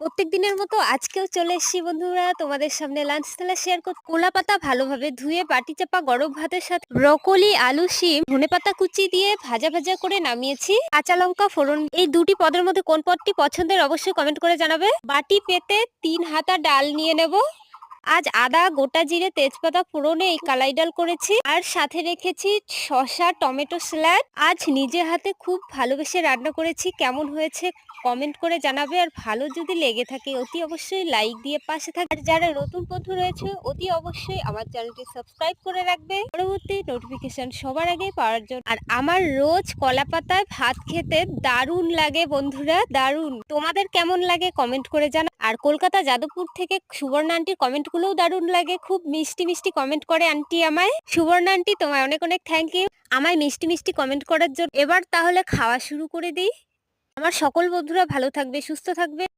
প্রত্যেক দিনের মতো আজকেও চলে এসেছি বন্ধুরা তোমাদের সামনে লাঞ্চ থালা শেয়ার করতে। কোলা পাতা ভালোভাবে ধুয়ে বাটি চাপা গরম ভাতের সাথে ব্রকলি, আলু, শিম, ধনেপাতা কুচি দিয়ে ভাজা ভাজা করে নামিয়েছি। কাঁচা লঙ্কা ফোড়ন। এই দুটি পদের মধ্যে কোন পদটি পছন্দের অবশ্যই কমেন্ট করে জানাবে। বাটি পেতে 3 হাতা ডাল নিয়ে নেব। আজ আদা, গোটা জিরে, তেজপাতা ফোড়নে এই কালাই ডাল করেছি। আর সাথে রেখেছি শসা, টমেটো স্যালাড। আজ নিজে হাতে খুব ভালোবেসে রান্না করেছি। কেমন হয়েছে কমেন্ট করে জানাবে। আর ভালো যদি লেগে থাকে অতি অবশ্যই লাইক দিয়ে পাশে থাকবে। আর যারা নতুন বন্ধু রয়েছে অতি অবশ্যই আমার চ্যানেলটি সাবস্ক্রাইব করে রাখবে পরবর্তী নোটিফিকেশন সবার আগে পাওয়ার জন্য। আর আমার রোজ কলা পাতায় ভাত খেতে দারুণ লাগে বন্ধুরা, দারুণ। তোমাদের কেমন লাগে কমেন্ট করে জানা। আর কলকাতা যাদবপুর থেকে সুবর্ণা আন্টির কমেন্ট গুলোও দারুণ লাগে। খুব মিষ্টি মিষ্টি কমেন্ট করে আন্টি আমায়। সুবর্ণা আন্টি তোমায় অনেক অনেক থ্যাংক ইউ আমায় মিষ্টি মিষ্টি কমেন্ট করার জন্য। এবার তাহলে খাওয়া শুরু করে দিই। আমার সকল বন্ধুরা ভালো থাকবে, সুস্থ থাকবে।